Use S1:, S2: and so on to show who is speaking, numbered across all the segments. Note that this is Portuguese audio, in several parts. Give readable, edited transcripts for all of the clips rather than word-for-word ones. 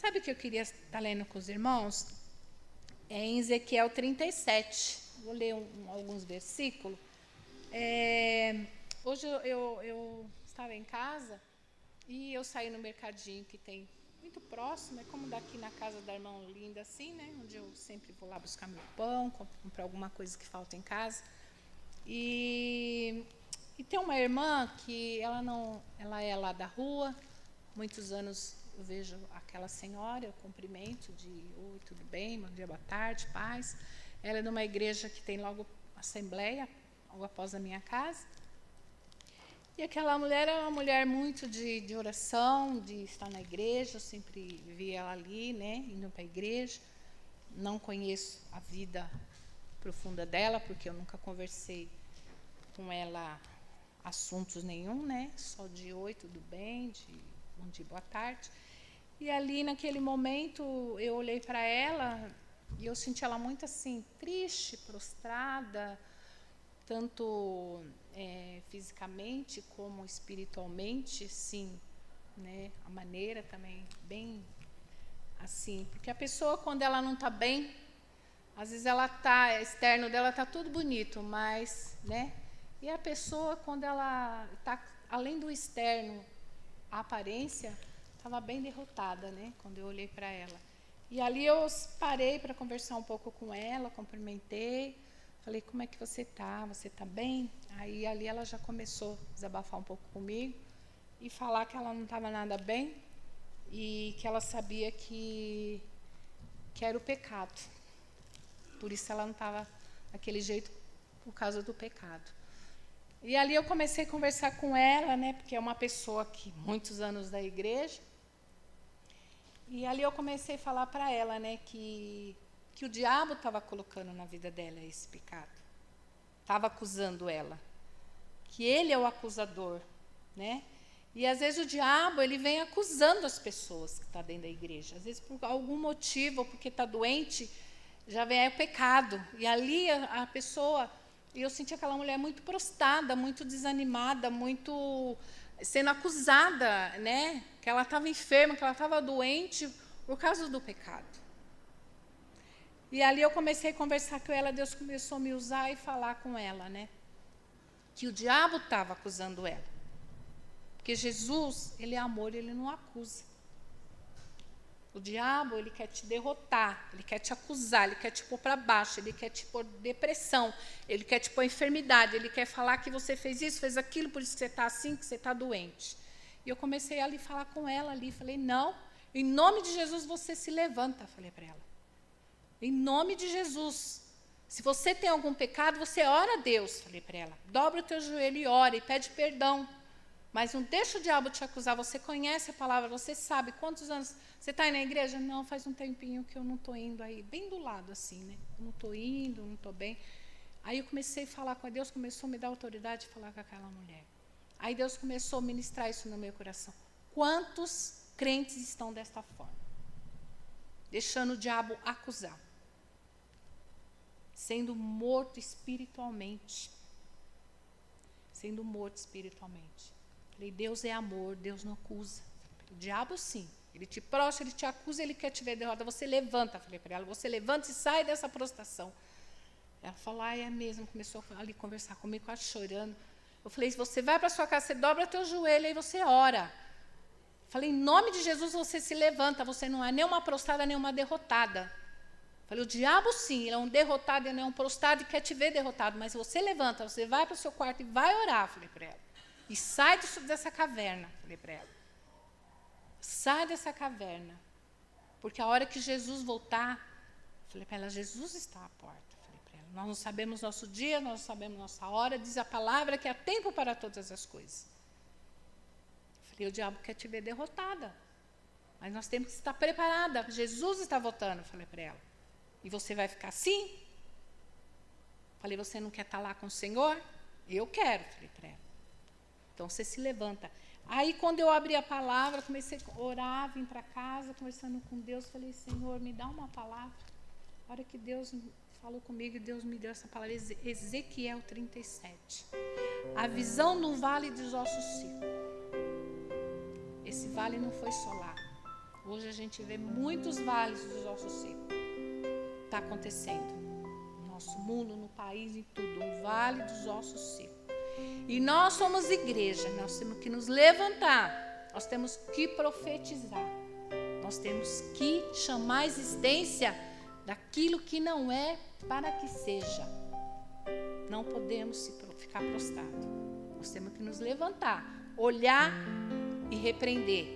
S1: Sabe o que eu queria estar lendo com os irmãos? É em Ezequiel 37. Vou ler alguns versículos. Hoje eu estava em casa e eu saí no mercadinho que tem muito próximo, é como daqui na casa da irmã Linda, assim, né? Onde eu sempre vou lá buscar meu pão, comprar alguma coisa que falta em casa. E tem uma irmã que ela é lá da rua, muitos anos eu vejo aquela senhora, eu cumprimento de oi, tudo bem, bom dia, boa tarde, paz. Ela é numa igreja que tem logo assembleia, logo após a minha casa. E aquela mulher é uma mulher muito de oração, de estar na igreja, eu sempre vi ela ali, né, indo para a igreja. Não conheço a vida profunda dela, porque eu nunca conversei com ela assuntos nenhum, né, só de oi, tudo bem, de bom dia, boa tarde. E ali, naquele momento, eu olhei para ela e eu senti ela muito assim, triste, prostrada, tanto fisicamente como espiritualmente, sim, né? A maneira também bem assim, porque a pessoa quando ela não está bem, às vezes ela tá, externo dela está tudo bonito, mas, né? E a pessoa quando ela está além do externo, a aparência estava bem derrotada, né? Quando eu olhei para ela. E ali eu parei para conversar um pouco com ela, cumprimentei. Falei, como é que você está? Você está bem? Aí ali ela já começou a desabafar um pouco comigo e falar que ela não estava nada bem e que ela sabia que era o pecado. Por isso ela não estava daquele jeito por causa do pecado. E ali eu comecei a conversar com ela, né, porque é uma pessoa que muitos anos da igreja. E ali eu comecei a falar para ela, né, que o diabo estava colocando na vida dela esse pecado. Estava acusando ela. Que ele é o acusador, né? E às vezes o diabo, ele vem acusando as pessoas que estão dentro da igreja. Às vezes por algum motivo, ou porque está doente, já vem o pecado. E ali a pessoa, e eu senti aquela mulher muito prostrada, muito desanimada, muito sendo acusada, né? Que ela estava enferma, que ela estava doente por causa do pecado. E ali eu comecei a conversar com ela, Deus começou a me usar e falar com ela, né? Que o diabo estava acusando ela. Porque Jesus, ele é amor, ele não acusa. O diabo, ele quer te derrotar, ele quer te acusar, ele quer te pôr para baixo, ele quer te pôr depressão, ele quer te pôr enfermidade, ele quer falar que você fez isso, fez aquilo, por isso que você está assim, que você está doente. E eu comecei ali a falar com ela ali, falei, não, em nome de Jesus você se levanta, falei para ela. Em nome de Jesus. Se você tem algum pecado, você ora a Deus, falei para ela. Dobra o teu joelho e ora e pede perdão. Mas não deixa o diabo te acusar, você conhece a palavra, você sabe quantos anos você está aí na igreja? Não, faz um tempinho que eu não estou indo aí, bem do lado assim, né? Eu não estou indo, não estou bem. Aí eu comecei a falar com Deus, começou a me dar autoridade de falar com aquela mulher. Aí Deus começou a ministrar isso no meu coração. Quantos crentes estão desta forma? Deixando o diabo acusar. Sendo morto espiritualmente. Sendo morto espiritualmente. Falei, Deus é amor, Deus não acusa. O diabo sim, ele te prostra, ele te acusa, ele quer te ver derrota. Você levanta, falei para ela, você levanta e sai dessa prostração. Ela falou, é mesmo, começou ali a conversar comigo, quase chorando. Eu falei, você vai para sua casa, você dobra teu joelho e você ora. Falei, em nome de Jesus você se levanta, você não é nem uma prostrada, nem uma derrotada. Falei, o diabo sim, ele é um derrotado, ele é um prostrado e quer te ver derrotado, mas você levanta, você vai para o seu quarto e vai orar, falei para ela. E sai dessa caverna, falei para ela. Sai dessa caverna. Porque a hora que Jesus voltar, falei para ela, Jesus está à porta. Falei para ela, nós não sabemos nosso dia, nós não sabemos nossa hora, diz a palavra que há tempo para todas as coisas. Falei, o diabo quer te ver derrotada. Mas nós temos que estar preparada. Jesus está voltando, falei para ela. E você vai ficar assim? Falei, você não quer estar lá com o Senhor? Eu quero, falei para ela. Então, você se levanta. Aí, quando eu abri a palavra, comecei a orar, vim para casa, conversando com Deus, falei, Senhor, me dá uma palavra. A hora que Deus falou comigo, Deus me deu essa palavra, Ezequiel 37. A visão no vale dos ossos secos. Esse vale não foi só lá. Hoje a gente vê muitos vales dos ossos secos. Está acontecendo no nosso mundo, no país, em tudo. Um vale dos ossos secos. E nós somos igreja, nós temos que nos levantar, nós temos que profetizar, nós temos que chamar a existência daquilo que não é para que seja. Não podemos ficar prostrados, nós temos que nos levantar, olhar e repreender,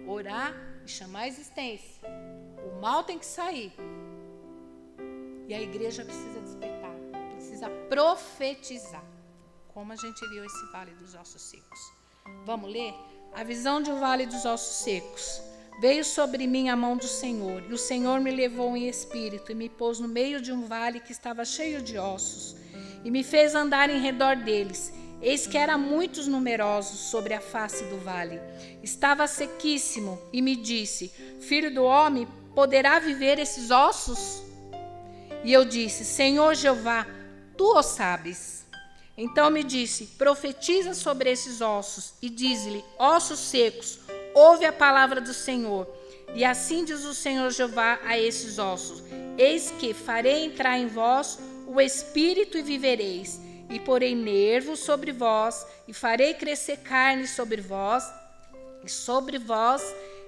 S1: orar e chamar a existência. O mal tem que sair e a igreja precisa despertar, precisa profetizar. Como a gente viu esse vale dos ossos secos. Vamos ler? A visão de um vale dos ossos secos. Veio sobre mim a mão do Senhor, e o Senhor me levou em espírito, e me pôs no meio de um vale que estava cheio de ossos, e me fez andar em redor deles. Eis que eram muitos numerosos sobre a face do vale. Estava sequíssimo, e me disse: Filho do homem, poderá viver esses ossos? E eu disse: Senhor Jeová, tu o sabes. Então me disse: profetiza sobre esses ossos e diz-lhe: ossos secos, ouve a palavra do Senhor. E assim diz o Senhor Jeová a esses ossos: eis que farei entrar em vós o espírito e vivereis, e porei nervos sobre vós, e farei crescer carne sobre vós, e sobre vós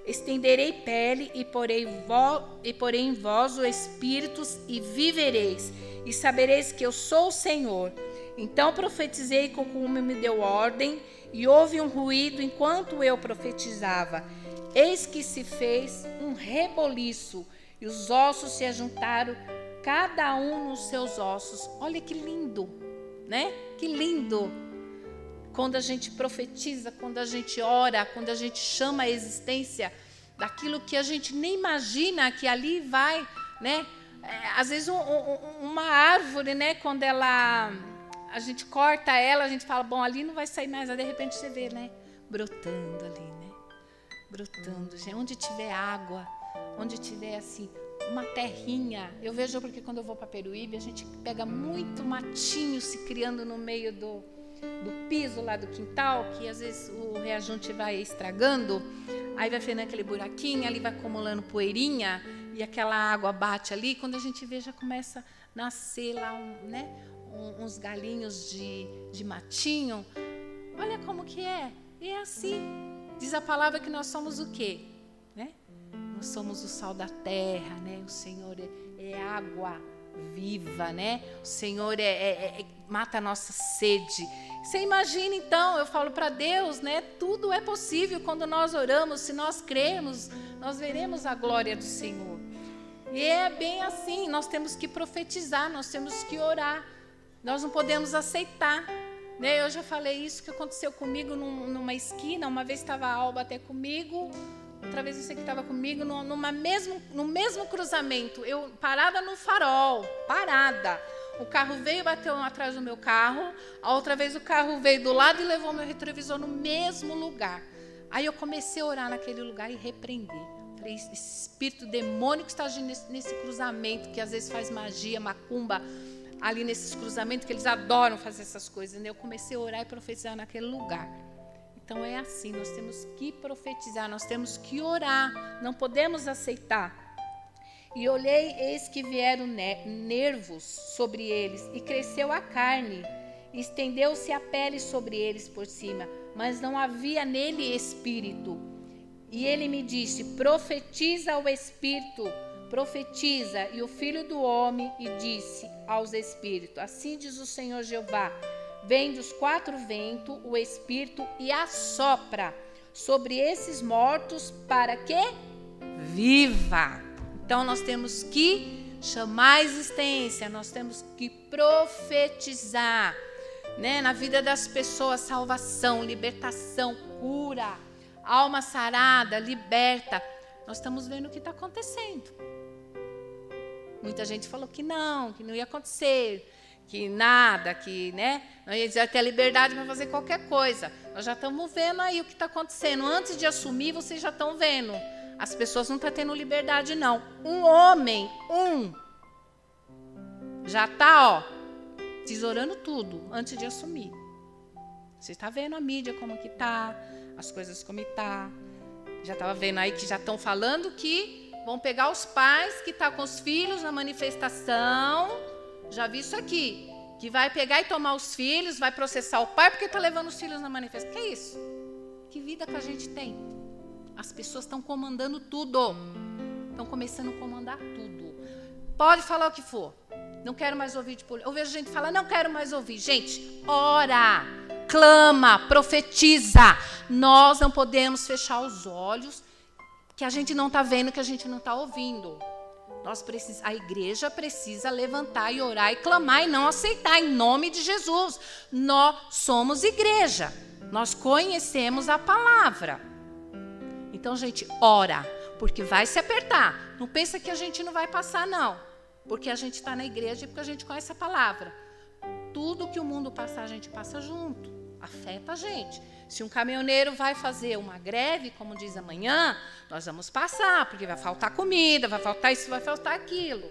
S1: estenderei pele, e porei em vós o espírito e vivereis, e sabereis que eu sou o Senhor. Então profetizei como me deu ordem, e houve um ruído enquanto eu profetizava. Eis que se fez um reboliço, e os ossos se ajuntaram, cada um nos seus ossos. Olha que lindo, né? Que lindo. Quando a gente profetiza, quando a gente ora, quando a gente chama a existência daquilo que a gente nem imagina que ali vai, né? Às vezes uma árvore, né? Quando a gente corta ela, a gente fala, bom, ali não vai sair mais. Aí, de repente, você vê, né? Brotando ali, né? Brotando. Onde tiver água, onde tiver, assim, uma terrinha. Eu vejo porque quando eu vou para Peruíbe, a gente pega muito matinho se criando no meio do piso lá do quintal, que às vezes o reajunte vai estragando. Aí vai fazendo aquele buraquinho, ali vai acumulando poeirinha, e aquela água bate ali. Quando a gente vê, já começa a nascer lá, uns galinhos de matinho. Olha como que é. E é assim. Diz a palavra que nós somos o quê? Né? Nós somos o sal da terra, né? O Senhor é água viva, né? O Senhor mata a nossa sede. Você imagina, então, eu falo para Deus, né? Tudo é possível quando nós oramos. Se nós crermos, nós veremos a glória do Senhor. E é bem assim. Nós temos que profetizar, nós temos que orar. Nós não podemos aceitar, né? Eu já falei isso que aconteceu comigo numa esquina. Uma vez estava a Alba até comigo, outra vez eu sei que estava comigo no mesmo cruzamento. Eu parada no farol, parada. O carro veio e bateu atrás do meu carro. A outra vez o carro veio do lado e levou meu retrovisor no mesmo lugar. Aí eu comecei a orar naquele lugar e repreender. Falei, esse espírito demônico está agindo nesse cruzamento, que às vezes faz magia, macumba, ali nesses cruzamentos, que eles adoram fazer essas coisas. Né? Eu comecei a orar e profetizar naquele lugar. Então é assim, nós temos que profetizar, nós temos que orar, não podemos aceitar. E olhei, eis que vieram nervos sobre eles, e cresceu a carne, e estendeu-se a pele sobre eles por cima, mas não havia nele espírito. E ele me disse: profetiza ao espírito, profetiza, e o filho do homem, e disse aos espíritos: assim diz o Senhor Jeová, vem dos quatro ventos o espírito e assopra sobre esses mortos para que viva. Então nós temos que chamar a existência, nós temos que profetizar, né? Na vida das pessoas, salvação, libertação, cura, alma sarada, liberta. Nós estamos vendo o que está acontecendo. Muita gente falou que não ia acontecer, que nada, que, né, não ia ter a liberdade para fazer qualquer coisa. Nós já estamos vendo aí o que está acontecendo. Antes de assumir, vocês já estão vendo. As pessoas não estão tendo liberdade, não. Um homem, já está, tesourando tudo antes de assumir. Você está vendo a mídia como que está, as coisas como está. Já estava vendo aí que já estão falando que vão pegar os pais que estão com os filhos na manifestação. Já vi isso aqui. Que vai pegar e tomar os filhos, vai processar o pai porque está levando os filhos na manifestação. Que isso? Que vida que a gente tem? As pessoas estão comandando tudo. Estão começando a comandar tudo. Pode falar o que for. Não quero mais ouvir de política. Eu vejo gente falar, não quero mais ouvir. Gente, ora, clama, profetiza. Nós não podemos fechar os olhos que a gente não está vendo, que a gente não está ouvindo. A igreja precisa levantar e orar e clamar e não aceitar em nome de Jesus. Nós somos igreja. Nós conhecemos a palavra. Então, gente, ora, porque vai se apertar. Não pensa que a gente não vai passar, não. Porque a gente está na igreja e porque a gente conhece a palavra. Tudo que o mundo passar, a gente passa junto. Afeta a gente. Se um caminhoneiro vai fazer uma greve, como diz amanhã, nós vamos passar, porque vai faltar comida, vai faltar isso, vai faltar aquilo.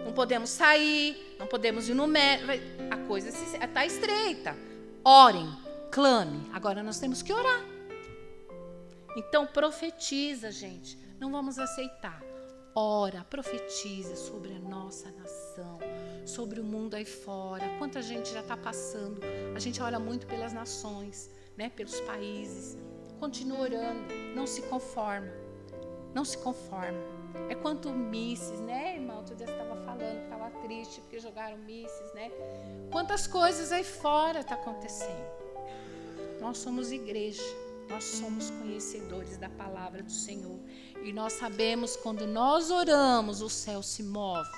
S1: Não podemos sair, não podemos ir no médico. A coisa está estreita. Orem, clame. Agora nós temos que orar. Então profetiza, gente. Não vamos aceitar. Ora, profetiza sobre a nossa nação, sobre o mundo aí fora. Quanta gente já está passando. A gente ora muito pelas nações, né, pelos países. Continua orando, não se conforma. Não se conforma. É quanto mísseis, né, irmão? Outro dia você estava falando, estava triste porque jogaram mísseis, né? Quantas coisas aí fora está acontecendo. Nós somos igreja. Nós somos conhecedores da palavra do Senhor. E nós sabemos quando nós oramos, o céu se move.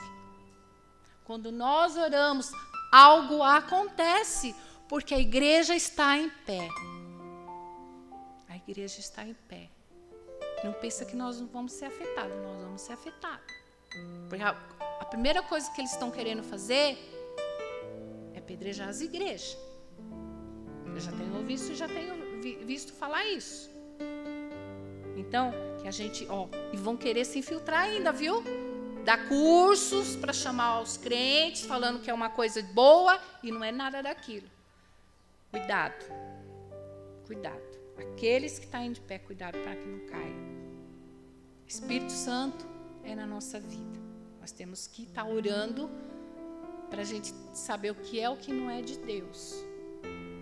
S1: Quando nós oramos, algo acontece, porque a igreja está em pé. A igreja está em pé. Não pensa que nós não vamos ser afetados, nós vamos ser afetados. Porque a primeira coisa que eles estão querendo fazer é apedrejar as igrejas. Eu já tenho ouvido e já tenho visto falar isso. Então, que a gente, e vão querer se infiltrar ainda, viu? Dar cursos para chamar os crentes, falando que é uma coisa boa e não é nada daquilo. Cuidado. Cuidado. Aqueles que estão de pé, cuidado para que não caia. Espírito Santo é na nossa vida. Nós temos que estar orando para a gente saber o que é o que não é de Deus.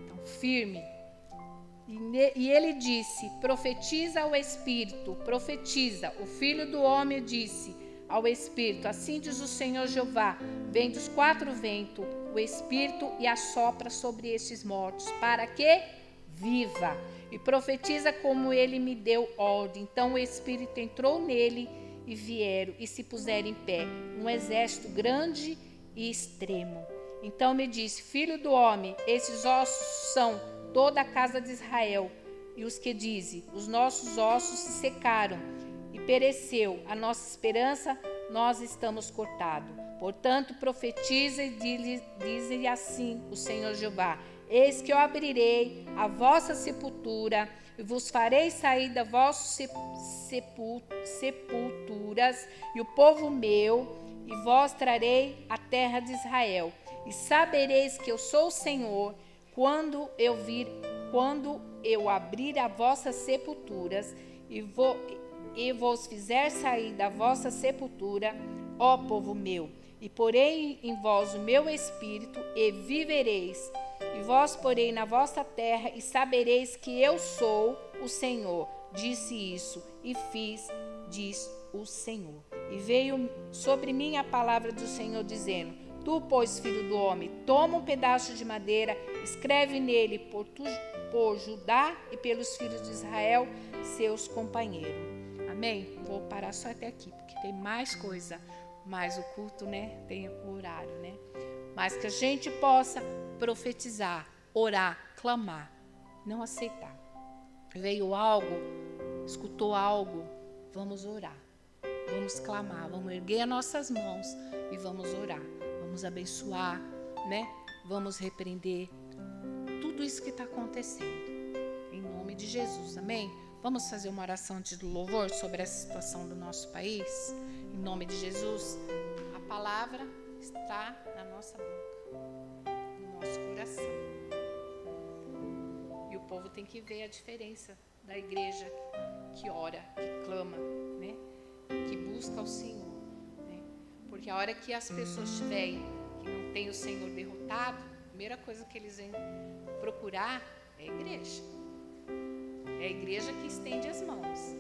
S1: Então, firme. E ele disse, profetiza ao Espírito, profetiza. O Filho do Homem disse ao Espírito, assim diz o Senhor Jeová, vem dos quatro ventos o Espírito e assopra sobre estes mortos, para que viva. E profetiza como ele me deu ordem. Então o Espírito entrou nele e vieram e se puseram em pé, um exército grande e extremo. Então me disse, filho do homem, esses ossos são toda a casa de Israel. E os que dizem, os nossos ossos se secaram e pereceu a nossa esperança, nós estamos cortados. Portanto, profetiza e diz-lhe assim o Senhor Jeová, eis que eu abrirei a vossa sepultura e vos farei sair da vossas sepulturas e o povo meu, e vós trarei a terra de Israel. E sabereis que eu sou o Senhor, quando eu abrir as vossas sepulturas e vos fizer sair da vossa sepultura, ó povo meu, e porei em vós o meu espírito, e vivereis, e vós porei na vossa terra, e sabereis que eu sou o Senhor. Disse isso, e fiz, diz o Senhor. E veio sobre mim a palavra do Senhor, dizendo, tu, pois, filho do homem, toma um pedaço de madeira, escreve nele por Judá e pelos filhos de Israel, seus companheiros. Amém? Vou parar só até aqui, porque tem mais coisa, mais o culto, né? Tem o horário, né? Mas que a gente possa profetizar, orar, clamar, não aceitar. Veio algo, escutou algo, vamos orar, vamos clamar, vamos erguer as nossas mãos e vamos orar. Vamos abençoar, né? Vamos repreender tudo isso que está acontecendo. Em nome de Jesus, amém? Vamos fazer uma oração de louvor sobre essa situação do nosso país? Em nome de Jesus, a palavra está na nossa boca, no nosso coração. E o povo tem que ver a diferença da igreja que ora, que clama, né? Que busca o Senhor, né? Porque a hora que as pessoas estiverem que não tem o Senhor derrotado, a primeira coisa que eles vêm procurar é a igreja. É a igreja que estende as mãos.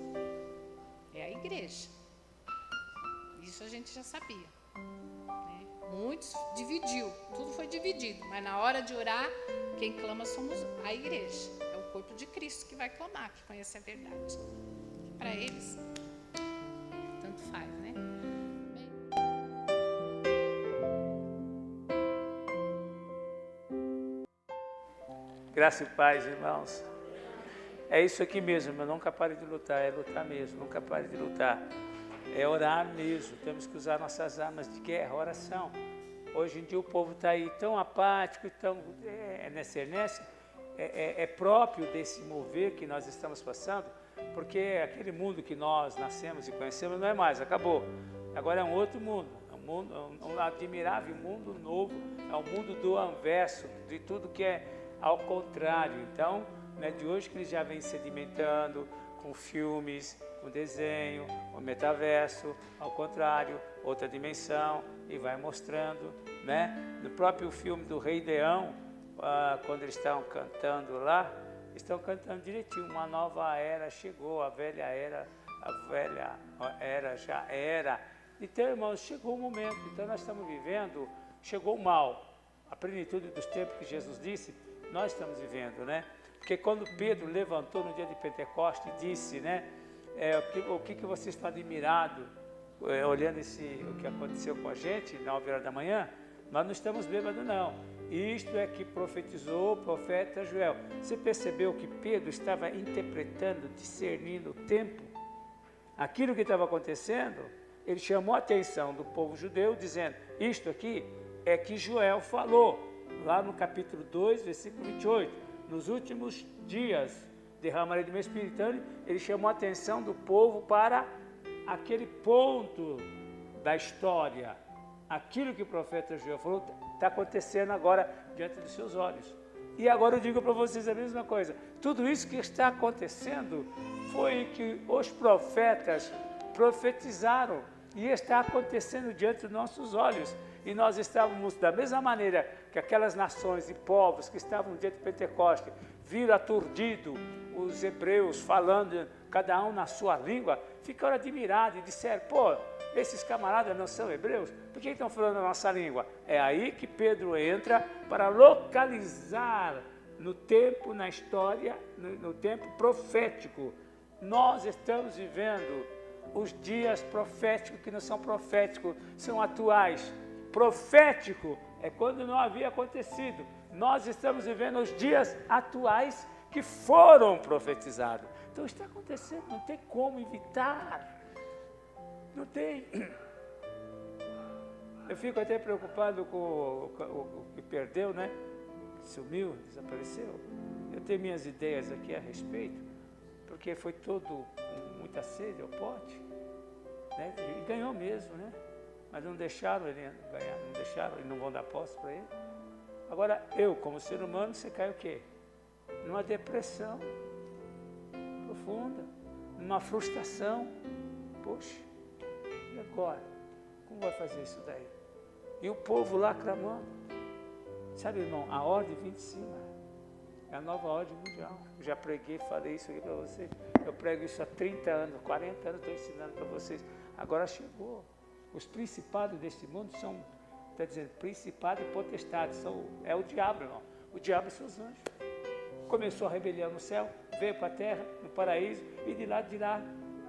S1: É a igreja. Isso a gente já sabia, né? Muitos dividiu, tudo foi dividido, mas na hora de orar, quem clama somos a igreja. É o corpo de Cristo que vai clamar, que conhece a verdade. E para eles, tanto faz, né?
S2: Graça e paz, irmãos. É isso aqui mesmo, mas nunca pare de lutar, é lutar mesmo, nunca pare de lutar. É orar mesmo, temos que usar nossas armas de guerra, oração. Hoje em dia o povo está aí tão apático, tão nessa inércia, é próprio desse mover que nós estamos passando, porque aquele mundo que nós nascemos e conhecemos não é mais, acabou. Agora é um outro mundo, um admirável mundo novo, é o mundo do anverso, de tudo que é ao contrário. Então, não é de hoje que eles já vêm sedimentando com filmes, com desenho, com metaverso, ao contrário, outra dimensão, e vai mostrando, né? No próprio filme do Rei Leão, quando eles estão cantando lá, estão cantando direitinho, uma nova era chegou, a velha era já era. Então, irmãos, chegou o momento, então nós estamos vivendo, chegou o mal, a plenitude dos tempos que Jesus disse, nós estamos vivendo, né? Porque quando Pedro levantou no dia de Pentecostes e disse, né? O que vocês estão admirados, olhando o que aconteceu com a gente, 9 horas da manhã, nós não estamos bêbados, não. Isto é que profetizou o profeta Joel. Você percebeu que Pedro estava interpretando, discernindo o tempo? Aquilo que estava acontecendo, ele chamou a atenção do povo judeu, dizendo, isto aqui é que Joel falou, lá no capítulo 2, versículo 28, nos últimos dias derramarei do meu espírito. Então, ele chamou a atenção do povo para aquele ponto da história. Aquilo que o profeta Joel falou está acontecendo agora diante dos seus olhos. E agora eu digo para vocês a mesma coisa. Tudo isso que está acontecendo foi que os profetas profetizaram e está acontecendo diante dos nossos olhos. E nós estávamos, da mesma maneira que aquelas nações e povos que estavam no dia de Pentecostes, viram aturdido os hebreus falando, cada um na sua língua, ficaram admirados e disseram, pô, esses camaradas não são hebreus? Por que estão falando a nossa língua? É aí que Pedro entra para localizar no tempo, na história, no tempo profético. Nós estamos vivendo os dias proféticos que não são proféticos, são atuais. Profético é quando não havia acontecido. Nós estamos vivendo os dias atuais que foram profetizados. Então está acontecendo, não tem como evitar. Não tem. Eu fico até preocupado com o que perdeu, né? Sumiu, desapareceu. Eu tenho minhas ideias aqui a respeito, porque foi todo com muita sede ao pote, né? E ganhou mesmo, né? Mas não deixaram ele ganhar, não deixaram, e não vão dar posse para ele. Agora, eu, como ser humano, você cai o quê? Numa depressão profunda, numa frustração. Poxa, e agora? Como vai fazer isso daí? E o povo lá clamando. Sabe, irmão, a ordem vem de cima. É a nova ordem mundial. Eu já preguei, falei isso aqui para vocês. Eu prego isso há 30 anos, 40 anos estou ensinando para vocês. Agora chegou. Os principados deste mundo são, está dizendo, principado e potestade, é o diabo, irmão. O diabo e seus anjos. Começou a rebelião no céu, veio para a terra, no paraíso, e de lá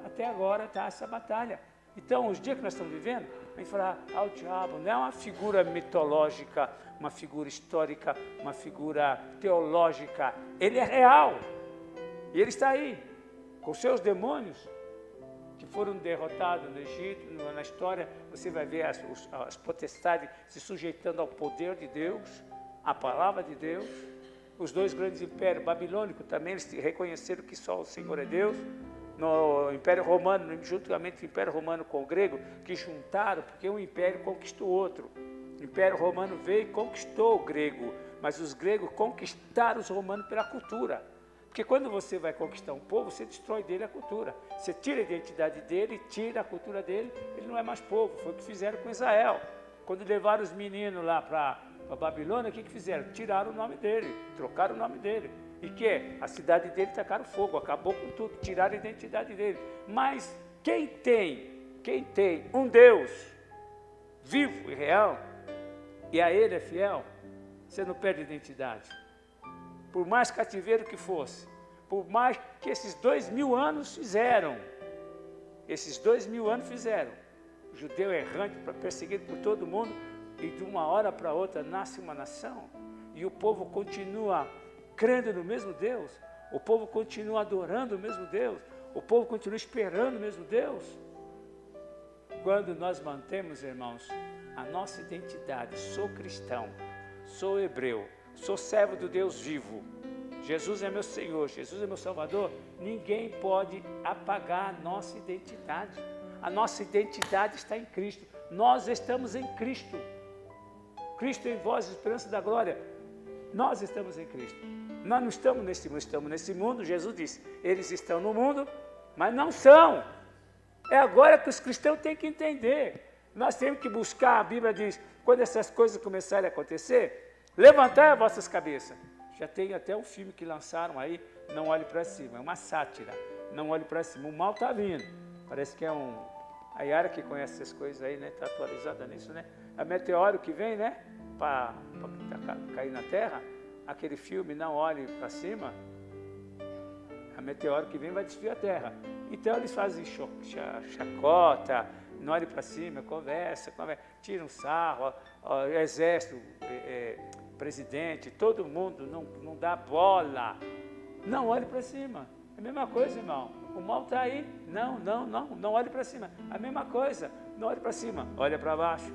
S2: até agora está essa batalha. Então, os dias que nós estamos vivendo, a gente fala, o diabo não é uma figura mitológica, uma figura histórica, uma figura teológica. Ele é real. E ele está aí, com seus demônios, que foram derrotados no Egito, na história, você vai ver as potestades se sujeitando ao poder de Deus, à palavra de Deus. Os dois grandes impérios, babilônico também, eles reconheceram que só o Senhor é Deus. No Império Romano, juntamente o Império Romano com o grego, que juntaram, porque um império conquistou o outro. O Império Romano veio e conquistou o grego, mas os gregos conquistaram os romanos pela cultura. Porque quando você vai conquistar um povo, você destrói dele a cultura. Você tira a identidade dele, tira a cultura dele, ele não é mais povo. Foi o que fizeram com Israel. Quando levaram os meninos lá para a Babilônia, o que fizeram? Tiraram o nome dele, trocaram o nome dele. E que? A cidade dele tacaram fogo, acabou com tudo, tiraram a identidade dele. Mas quem tem um Deus vivo e real, e a ele é fiel, você não perde a identidade. Por mais cativeiro que fosse, por mais que esses 2000 anos fizeram, o judeu errante, perseguido por todo mundo, e de uma hora para outra nasce uma nação, e o povo continua crendo no mesmo Deus, o povo continua adorando o mesmo Deus, o povo continua esperando o mesmo Deus. Quando nós mantemos, irmãos, a nossa identidade, sou cristão, sou hebreu, sou servo do Deus vivo, Jesus é meu Senhor, Jesus é meu Salvador, ninguém pode apagar a nossa identidade. A nossa identidade está em Cristo. Nós estamos em Cristo. Cristo em vós, esperança da glória. Nós estamos em Cristo. Nós não estamos nesse mundo, estamos nesse mundo. Jesus disse, eles estão no mundo, mas não são. É agora que os cristãos têm que entender. Nós temos que buscar, a Bíblia diz, quando essas coisas começarem a acontecer, levantai as vossas cabeças. Já tem até um filme que lançaram aí, Não Olhe para Cima, é uma sátira, Não Olhe para Cima, o mal está vindo, parece que é a Yara que conhece essas coisas aí, né, está atualizada nisso, né, é meteoro que vem, né, para cair na Terra, aquele filme Não Olhe para Cima, a meteoro que vem vai destruir a Terra, então eles fazem chacota, não olhe para cima, conversa, tira um sarro, exército, presidente, todo mundo não dá bola, não olhe para cima, é a mesma coisa, irmão, o mal está aí, não olhe para cima, a mesma coisa, não olhe para cima, olha para baixo,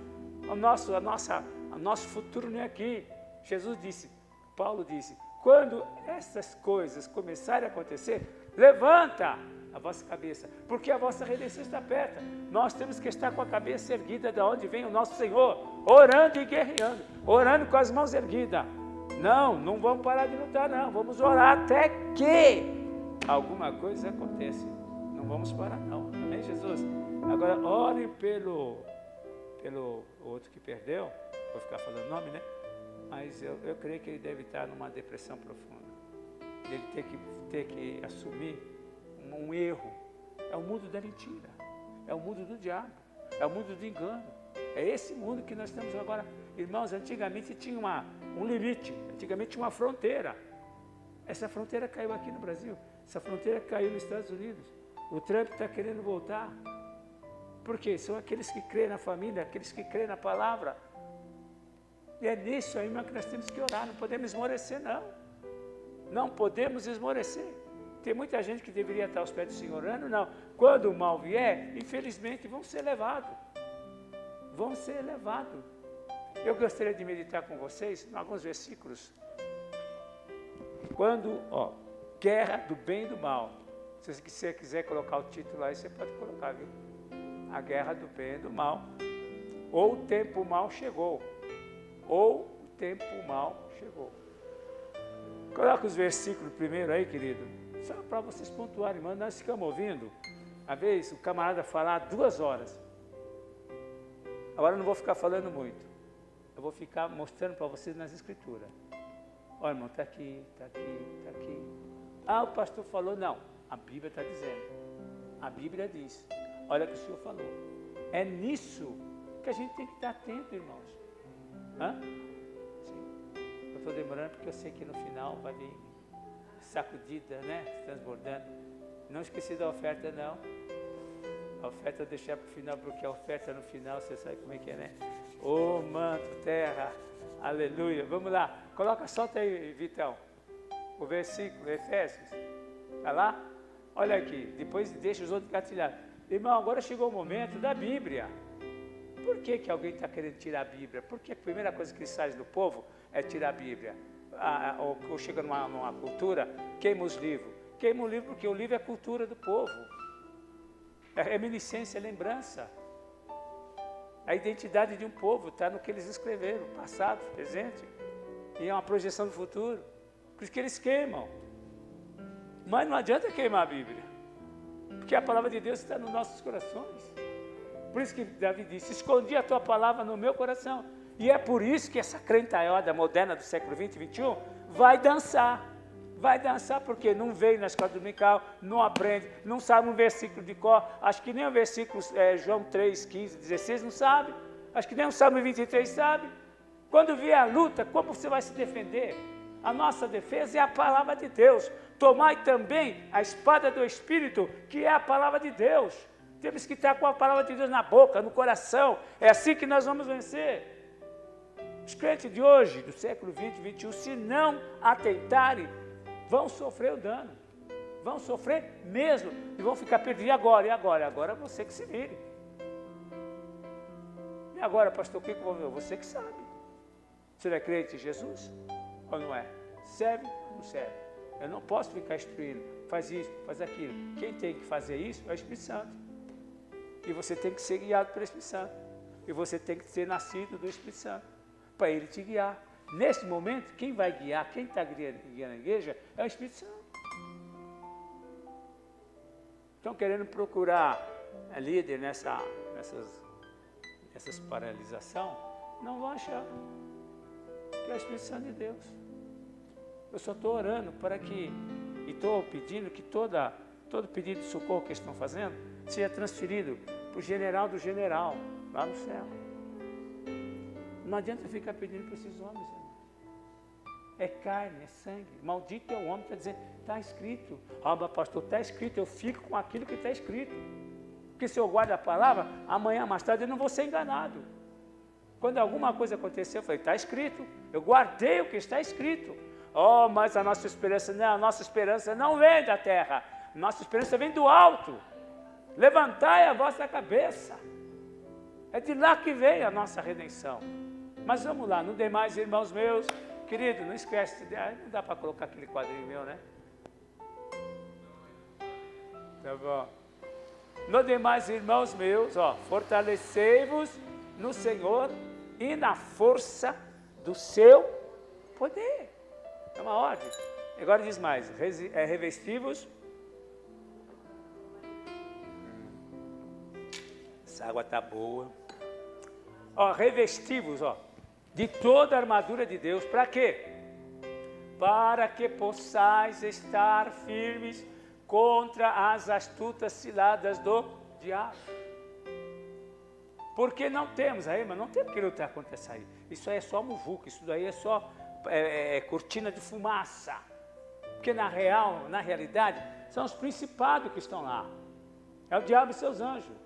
S2: o nosso futuro não é aqui. Jesus disse, Paulo disse, quando essas coisas começarem a acontecer, levanta a vossa cabeça, porque a vossa redenção está perto. Nós temos que estar com a cabeça erguida de onde vem o nosso Senhor, orando e guerreando, orando com as mãos erguidas. Não vamos parar de lutar, não. Vamos orar até que alguma coisa aconteça. Não vamos parar, não. Amém, Jesus? Agora, ore pelo outro que perdeu, vou ficar falando o nome, né? Mas eu creio que ele deve estar numa depressão profunda. Ele ter que assumir um erro. É o mundo da mentira, é o mundo do diabo, é o mundo do engano. É esse mundo que nós estamos agora. Irmãos, antigamente tinha um limite, antigamente tinha uma fronteira. Essa fronteira caiu aqui no Brasil, essa fronteira caiu nos Estados Unidos. O Trump está querendo voltar. Por quê? São aqueles que creem na família, aqueles que creem na palavra. E é nisso aí, irmão, que nós temos que orar. Não podemos esmorecer, não. Não podemos esmorecer. Tem muita gente que deveria estar aos pés do Senhor orando, não. Quando o mal vier, infelizmente, vão ser levados. Vão ser levados. Eu gostaria de meditar com vocês em alguns versículos. Quando, guerra do bem e do mal. Se você quiser colocar o título aí, você pode colocar, viu? A guerra do bem e do mal. Ou o tempo mal chegou. Ou o tempo mal chegou. Coloca os versículos primeiro aí, querido. Só para vocês pontuarem, irmão. Nós ficamos ouvindo, uma vez, o camarada falar 2 horas. Agora eu não vou ficar falando muito. Eu vou ficar mostrando para vocês nas escrituras. Olha, irmão, está aqui, está aqui, está aqui. Ah, o pastor falou, não. A Bíblia está dizendo. A Bíblia diz. Olha o que o Senhor falou. É nisso que a gente tem que estar atento, irmãos. Sim. Eu estou demorando porque eu sei que no final vai vir sacudida, né? Transbordando. Não esqueci da oferta, não. A oferta eu deixar para o final, porque a oferta no final, você sabe como é que é, né? Ô manto, terra, aleluia. Vamos lá, solta aí, Vitão, o versículo, Efésios. Está lá? Olha aqui, depois deixa os outros engatilhados. Irmão, agora chegou o momento da Bíblia. Por que alguém está querendo tirar a Bíblia? Porque a primeira coisa que sai do povo é tirar a Bíblia. Ou chega numa cultura, queima os livros. Queima o livro porque o livro é a cultura do povo. É reminiscência, é lembrança. A identidade de um povo está no que eles escreveram, passado, presente. E é uma projeção do futuro. Por isso que eles queimam. Mas não adianta queimar a Bíblia, porque a palavra de Deus está nos nossos corações. Por isso que Davi disse, escondi a tua palavra no meu coração. E é por isso que essa crentalhada moderna do século 20 e 21 vai dançar. Vai dançar porque não veio na escola dominical, não aprende, não sabe um versículo de cor. Acho que nem o versículo João 3, 15, 16 não sabe. Acho que nem o Salmo 23 sabe. Quando vier a luta, como você vai se defender? A nossa defesa é a palavra de Deus. Tomai também a espada do Espírito, que é a palavra de Deus. Temos que estar com a palavra de Deus na boca, no coração. É assim que nós vamos vencer. Os crentes de hoje, do século 20 e 21, se não atentarem, vão sofrer o dano. Vão sofrer mesmo. E vão ficar perdidos. E agora? E agora? Agora você que se vire. E agora, pastor, o que eu vou ver? Você que sabe. Você não é crente em Jesus? Ou não é? Serve ou não serve? Eu não posso ficar instruindo. Faz isso, faz aquilo. Quem tem que fazer isso é o Espírito Santo. E você tem que ser guiado pelo Espírito Santo. E você tem que ser nascido do Espírito Santo, para ele te guiar. Nesse momento, quem vai guiar, quem está guiando a igreja, é o Espírito Santo. Estão querendo procurar líder nessas paralisações, não vão achar. Que é o Espírito Santo de Deus. Eu só estou orando para que, e estou pedindo que todo pedido de socorro que estão fazendo, seja transferido para o general do general, lá no céu. Não adianta ficar pedindo para esses homens, irmão. É carne, é sangue. Maldito é o homem que está dizendo, está escrito. Ah, mas pastor, está escrito, eu fico com aquilo que está escrito. Porque se eu guardo a palavra, amanhã mais tarde eu não vou ser enganado. Quando alguma coisa aconteceu, eu falei, está escrito. Eu guardei o que está escrito. Oh, mas a nossa esperança não vem da terra. Nossa esperança vem do alto. Levantai a vossa cabeça. É de lá que vem a nossa redenção. Mas vamos lá, no demais, irmãos meus, querido, não esquece, não dá para colocar aquele quadrinho meu, né? Tá bom. No demais, irmãos meus, fortalecei-vos no Senhor e na força do seu poder. É uma ordem. Agora diz mais, revesti-vos. Essa água está boa. Revesti-vos, de toda a armadura de Deus. Para quê? Para que possais estar firmes contra as astutas ciladas do diabo. Porque não temos, não temos que lutar contra essa aí. Isso aí é só muvuca, isso daí é só cortina de fumaça. Porque na realidade, são os principados que estão lá. É o diabo e seus anjos.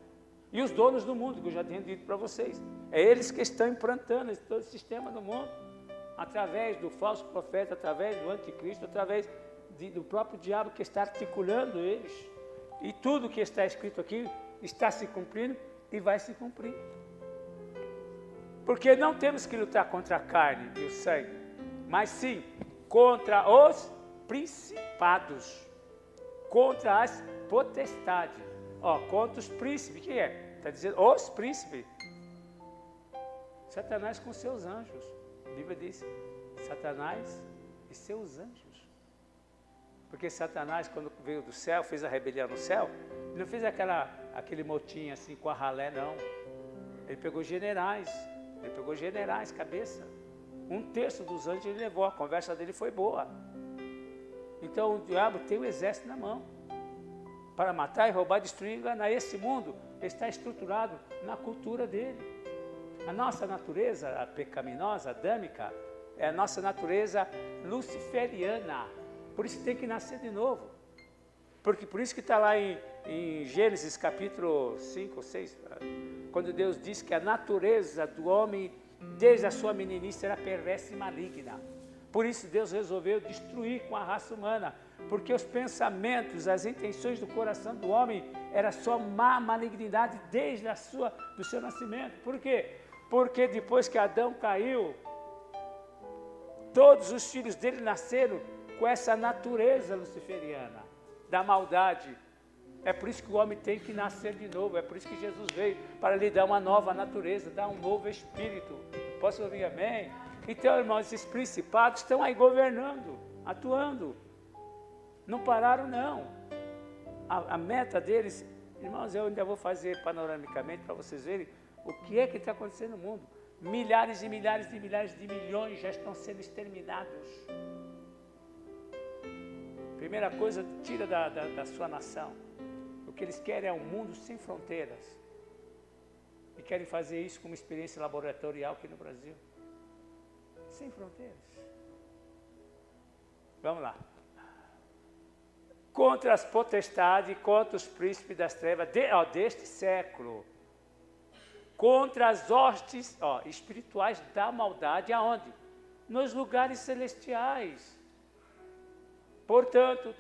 S2: E os donos do mundo, que eu já tinha dito para vocês. É eles que estão implantando todo o sistema do mundo. Através do falso profeta, através do anticristo, através do próprio diabo que está articulando eles. E tudo que está escrito aqui está se cumprindo e vai se cumprir. Porque não temos que lutar contra a carne e o sangue, mas sim contra os principados, contra as potestades, contra os príncipes. Quem é? Está dizendo os príncipes. Satanás com seus anjos. A Bíblia diz, Satanás e seus anjos. Porque Satanás, quando veio do céu, fez a rebelião no céu, ele não fez aquele motim assim com a ralé, não. Ele pegou generais, cabeça. 1/3 dos anjos ele levou, a conversa dele foi boa. Então o diabo tem o exército na mão, para matar e roubar, destruir e enganar. Esse mundo está estruturado na cultura dele. A nossa natureza, a pecaminosa, adâmica, é a nossa natureza luciferiana. Por isso tem que nascer de novo. Porque por isso que está lá em Gênesis capítulo 5 ou 6, quando Deus diz que a natureza do homem, desde a sua meninice, era perversa e maligna. Por isso Deus resolveu destruir com a raça humana, porque os pensamentos, as intenções do coração do homem era só má malignidade desde do seu nascimento. Por quê? Porque depois que Adão caiu, todos os filhos dele nasceram com essa natureza luciferiana, da maldade. É por isso que o homem tem que nascer de novo, é por isso que Jesus veio, para lhe dar uma nova natureza, dar um novo espírito. Posso ouvir amém? Então, irmãos, esses principados estão aí governando, atuando. Não pararam, não. A meta deles, irmãos, eu ainda vou fazer panoramicamente para vocês verem o que é que está acontecendo no mundo. Milhares e milhares e milhares de milhões já estão sendo exterminados. Primeira coisa, tira da sua nação. O que eles querem é um mundo sem fronteiras. E querem fazer isso com uma experiência laboratorial aqui no Brasil. Sem fronteiras. Vamos lá. Contra as potestades, contra os príncipes das trevas deste século. Contra as hostes espirituais da maldade, aonde? Nos lugares celestiais. Portanto,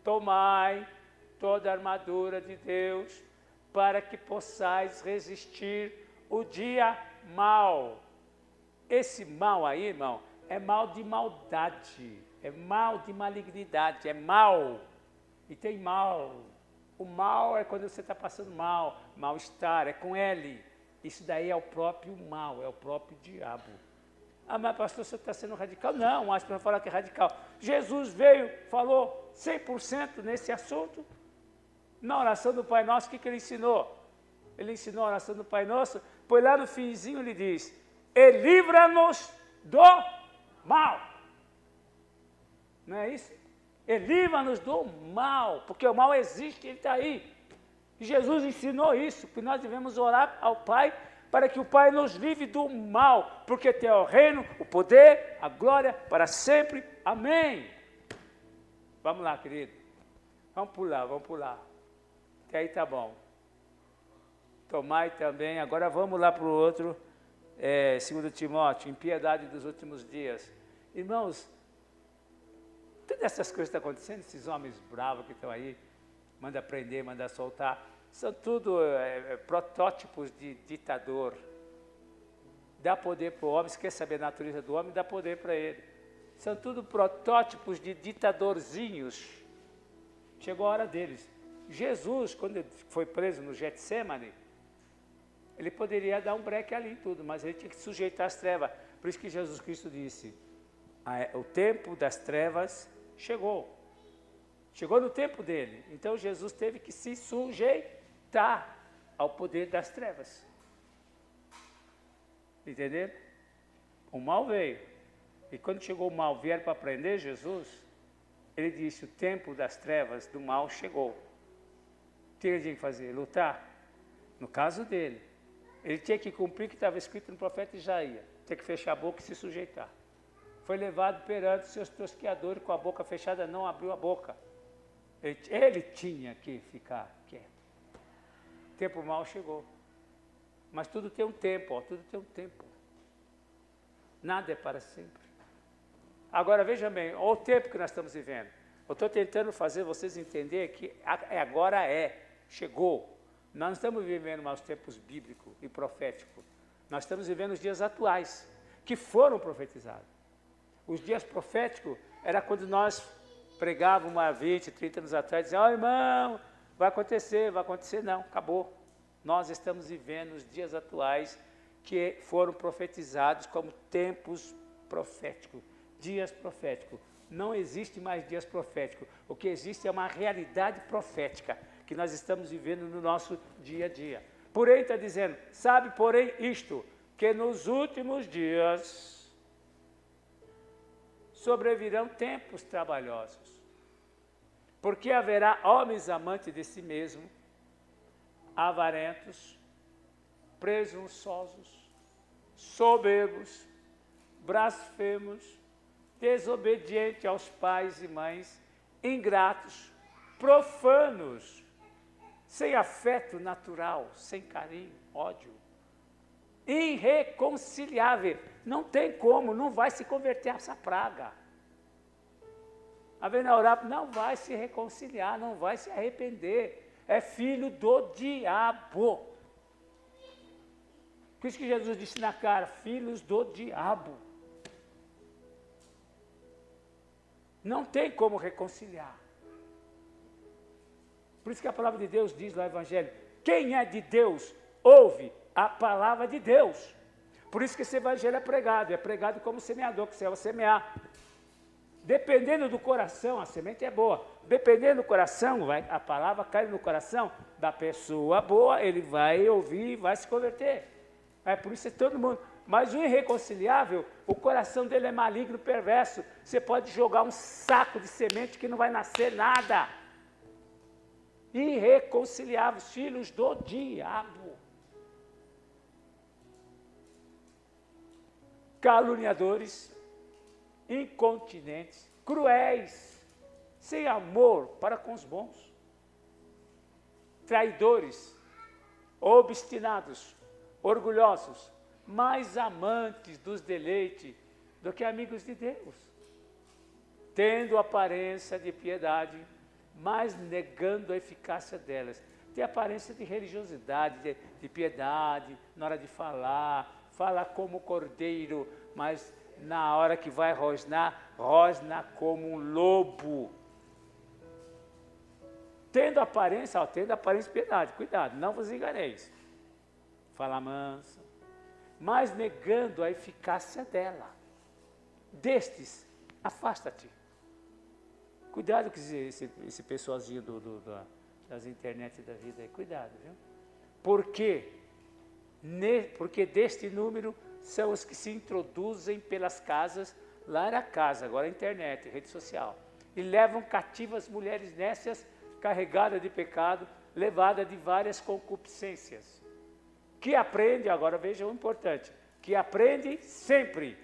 S2: tomai toda a armadura de Deus, para que possais resistir o dia mau. Esse mal aí, irmão, é mal de maldade, é mal de malignidade, é mal. E tem mal. O mal é quando você está passando mal, mal-estar, é com L. Isso daí é o próprio mal, é o próprio diabo. Ah, mas pastor, você está sendo radical? Não, acho que não falar que é radical. Jesus veio, falou 100% nesse assunto. Na oração do Pai Nosso, o que ele ensinou? Ele ensinou a oração do Pai Nosso, pois lá no finzinho ele diz, e livra-nos do mal. Não é isso? E livra-nos do mal, porque o mal existe, ele está aí. E Jesus ensinou isso, que nós devemos orar ao Pai, para que o Pai nos livre do mal, porque tem o reino, o poder, a glória para sempre. Amém. Vamos lá, querido. Vamos pular. Até aí tá bom. Tomai também, agora vamos lá para o outro, 2 Timóteo, impiedade dos últimos dias. Irmãos, todas essas coisas que estão acontecendo, esses homens bravos que estão aí, manda prender, manda soltar, são tudo protótipos de ditador. Dá poder para o homem, se quer saber a natureza do homem, dá poder para ele. São tudo protótipos de ditadorzinhos. Chegou a hora deles. Jesus, quando ele foi preso no Getsemane, ele poderia dar um breque ali em tudo, mas ele tinha que sujeitar as trevas. Por isso que Jesus Cristo disse, o tempo das trevas chegou. Chegou no tempo dele. Então Jesus teve que se sujeitar ao poder das trevas. Entenderam? O mal veio. E quando chegou o mal, vieram para prender Jesus, ele disse, o tempo das trevas, do mal, chegou. O que ele tinha que fazer? Lutar. No caso dele, ele tinha que cumprir o que estava escrito no profeta Isaías. Tinha que fechar a boca e se sujeitar. Foi levado perante seus tosqueadores, com a boca fechada, não abriu a boca. Ele tinha que ficar quieto. O tempo mal chegou. Mas tudo tem um tempo, tudo tem um tempo. Nada é para sempre. Agora, veja bem, olha o tempo que nós estamos vivendo. Eu estou tentando fazer vocês entenderem que agora chegou. Nós não estamos vivendo mais os tempos bíblicos e proféticos. Nós estamos vivendo os dias atuais, que foram profetizados. Os dias proféticos era quando nós pregávamos há 20, 30 anos atrás, diziam, irmão, vai acontecer, não, acabou. Nós estamos vivendo os dias atuais que foram profetizados como tempos proféticos, dias proféticos. Não existe mais dias proféticos. O que existe é uma realidade profética que nós estamos vivendo no nosso dia a dia. Porém, está dizendo, sabe, porém, isto, que nos últimos dias sobrevirão tempos trabalhosos, porque haverá homens amantes de si mesmo, avarentos, presunçosos, soberbos, blasfemos, desobedientes aos pais e mães, ingratos, profanos, sem afeto natural, sem carinho, ódio, irreconciliável. Não tem como, não vai se converter a essa praga. A ver na Europa, não vai se reconciliar, não vai se arrepender. É filho do diabo. Por isso que Jesus disse na cara, filhos do diabo. Não tem como reconciliar. Por isso que a palavra de Deus diz no Evangelho, quem é de Deus, ouve a palavra de Deus. Por isso que esse Evangelho é pregado como semeador, que você vai semear. Dependendo do coração, a semente é boa. Dependendo do coração, a palavra cai no coração da pessoa boa, ele vai ouvir e vai se converter. É por isso que todo mundo... Mas o irreconciliável, o coração dele é maligno, perverso. Você pode jogar um saco de semente que não vai nascer nada. Irreconciliáveis, filhos do diabo. Caluniadores, incontinentes, cruéis, sem amor para com os bons. Traidores, obstinados, orgulhosos, mais amantes dos deleites do que amigos de Deus, tendo aparência de piedade, mas negando a eficácia delas. Tem aparência de religiosidade, de piedade, na hora de falar, fala como cordeiro, mas na hora que vai rosnar, rosna como um lobo. Tendo aparência de piedade, cuidado, não vos enganeis. Fala mansa, mas negando a eficácia dela. Destes, afasta-te. Cuidado com esse pessoalzinho das internet da vida aí, cuidado, viu? Porque deste número são os que se introduzem pelas casas, lá era casa, agora é internet, rede social, e levam cativas mulheres nécias, carregadas de pecado, levadas de várias concupiscências, que aprende, agora veja o importante, que aprende sempre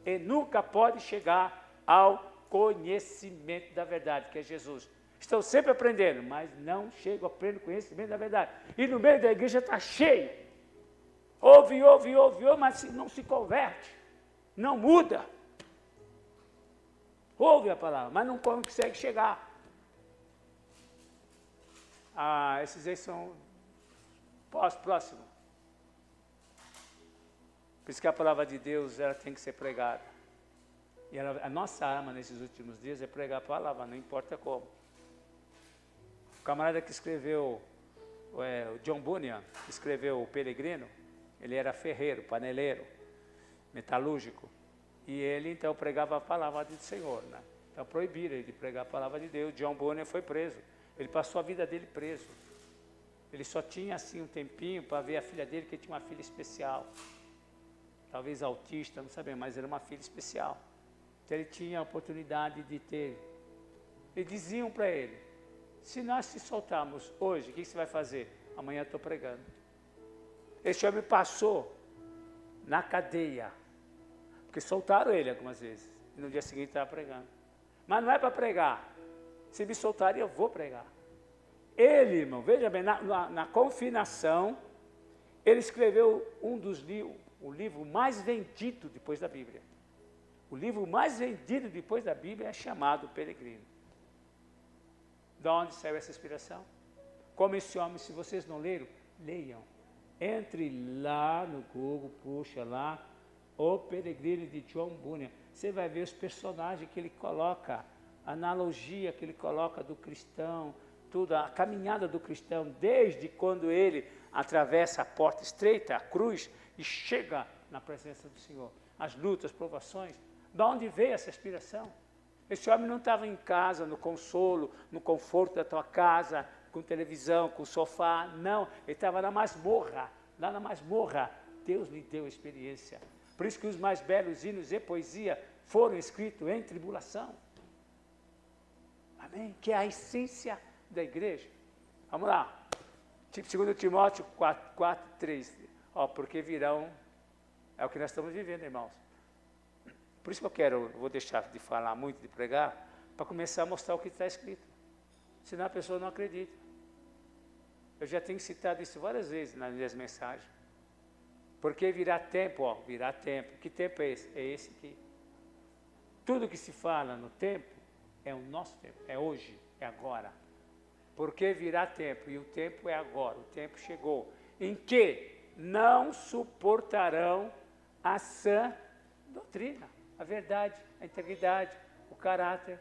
S2: e nunca pode chegar ao conhecimento da verdade, que é Jesus. Estão sempre aprendendo, mas não chegam a pleno conhecimento da verdade. E no meio da igreja está cheio. Ouve, mas não se converte, não muda. Ouve a palavra, mas não consegue chegar. Esses aí são próximos. Por isso que a palavra de Deus ela tem que ser pregada. E a nossa arma nesses últimos dias é pregar a palavra, não importa como. O camarada que escreveu, o John Bunyan, que escreveu O Peregrino, ele era ferreiro, paneleiro, metalúrgico. E ele então pregava a palavra do Senhor, né? Então proibiram ele de pregar a palavra de Deus. John Bunyan foi preso. Ele passou a vida dele preso. Ele só tinha assim um tempinho para ver a filha dele, que tinha uma filha especial. Talvez autista, não sabia, mas era uma filha especial. Então ele tinha a oportunidade de ter. E diziam para ele, se nós se soltarmos hoje, o que você vai fazer? Amanhã eu estou pregando. Esse homem passou na cadeia, porque soltaram ele algumas vezes, e no dia seguinte estava pregando. Mas não é para pregar. Se me soltarem, eu vou pregar. Ele, irmão, veja bem, na confinação, ele escreveu o livro mais vendido depois da Bíblia. O livro mais vendido depois da Bíblia é chamado Peregrino. De onde saiu essa inspiração? Como esse homem, se vocês não leram, leiam. Entre lá no Google, puxa lá, O Peregrino de John Bunyan. Você vai ver os personagens que ele coloca, a analogia que ele coloca do cristão, tudo, a caminhada do cristão, desde quando ele atravessa a porta estreita, a cruz, e chega na presença do Senhor. As lutas, as provações. De onde veio essa inspiração? Esse homem não estava em casa, no consolo, no conforto da tua casa, com televisão, com sofá, não. Ele estava na masmorra. Lá na masmorra, Deus lhe deu experiência. Por isso que os mais belos hinos e poesia foram escritos em tribulação. Amém? Que é a essência da igreja. Vamos lá. 2 Timóteo 4:3. Porque virão, é o que nós estamos vivendo, irmãos. Por isso que eu vou deixar de falar muito, de pregar, para começar a mostrar o que está escrito. Senão a pessoa não acredita. Eu já tenho citado isso várias vezes nas minhas mensagens. Porque virá tempo, virá tempo. Que tempo é esse? É esse aqui. Tudo que se fala no tempo é o nosso tempo, é hoje, é agora. Porque virá tempo, e o tempo é agora, o tempo chegou, em que não suportarão a sã doutrina, a verdade, a integridade, o caráter.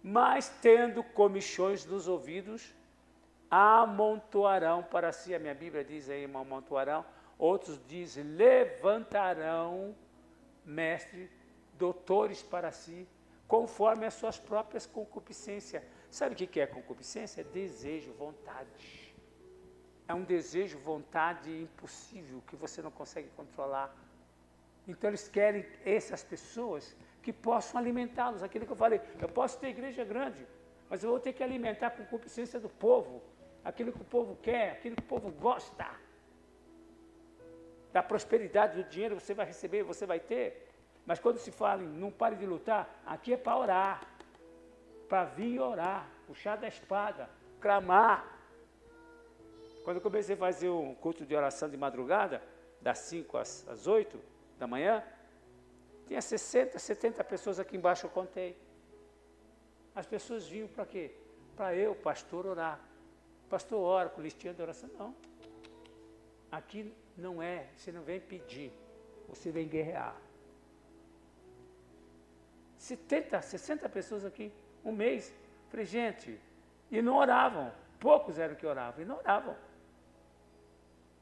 S2: Mas tendo comichões nos ouvidos, amontoarão para si, a minha Bíblia diz aí, amontoarão, outros dizem, levantarão mestres, doutores para si, conforme as suas próprias concupiscências. Sabe o que é concupiscência? É desejo, vontade. É um desejo, vontade impossível, que você não consegue controlar. Então eles querem essas pessoas que possam alimentá-los. Aquilo que eu falei, eu posso ter igreja grande, mas eu vou ter que alimentar a concupiscência do povo, aquilo que o povo quer, aquilo que o povo gosta. Da prosperidade, do dinheiro você vai receber, você vai ter. Mas quando se fala em não pare de lutar, aqui é para orar, para vir orar, puxar da espada, clamar. Quando eu comecei a fazer um culto de oração de madrugada, das 5 às 8 da manhã, tinha 60, 70 pessoas aqui embaixo, eu contei. As pessoas vinham para quê? Para eu, pastor, orar. Pastor, ora com listinha de oração. Não. Aqui não é, você não vem pedir, você vem guerrear. 70, 60 pessoas aqui, um mês. Falei, gente, e não oravam. Poucos eram que oravam, e não oravam.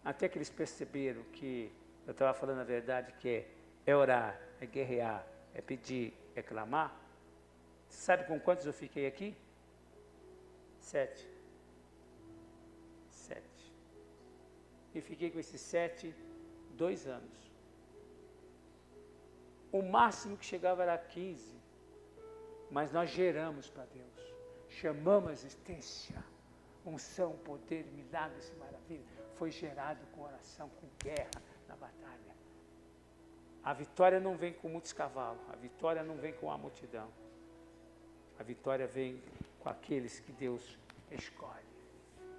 S2: Até que eles perceberam que eu estava falando a verdade, que é orar, é guerrear, é pedir, é clamar. Sabe com quantos eu fiquei aqui? 7. E fiquei com esses 7, 2 anos. O máximo que chegava era 15. Mas nós geramos para Deus. Chamamos a existência. Unção, poder, milagres e maravilhas. Foi gerado com oração, com guerra na batalha. A vitória não vem com muitos cavalos. A vitória não vem com a multidão. A vitória vem com aqueles que Deus escolhe.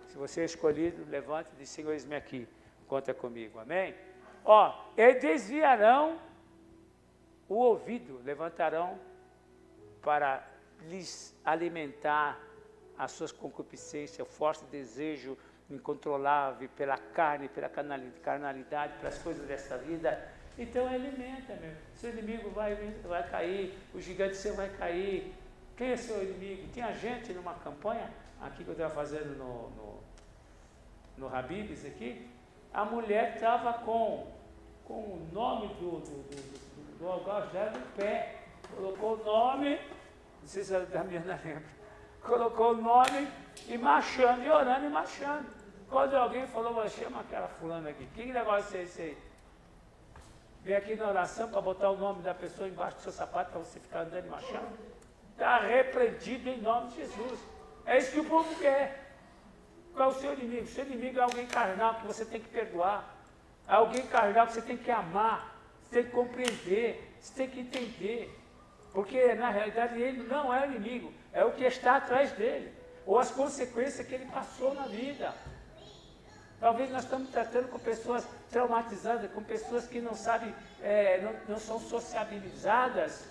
S2: Se você é escolhido, levante e diz, Senhor, eis-me aqui, conta comigo, amém? Eles desviarão o ouvido, levantarão para lhes alimentar as suas concupiscências, o forte desejo incontrolável pela carne, pela carnalidade, pelas coisas dessa vida. Então alimenta, meu. Seu inimigo vai cair, o gigante seu vai cair. Quem é seu inimigo? Tinha gente numa campanha, aqui que eu estava fazendo no Habib's aqui, a mulher estava com o nome do algoz dela no pé, colocou o nome, não sei se a Damiana lembra, colocou o nome e marchando, e orando e marchando. Quando alguém falou, chama aquela fulana aqui, que negócio é esse aí? Vem aqui na oração para botar o nome da pessoa embaixo do seu sapato para você ficar andando e marchando. Está repreendido em nome de Jesus. É isso que o povo quer. Qual é o seu inimigo? O seu inimigo é alguém carnal que você tem que perdoar. É alguém carnal que você tem que amar. Você tem que compreender. Você tem que entender. Porque, na realidade, ele não é o inimigo. É o que está atrás dele. Ou as consequências que ele passou na vida. Talvez nós estamos tratando com pessoas traumatizadas, com pessoas que não sabem, não são sociabilizadas,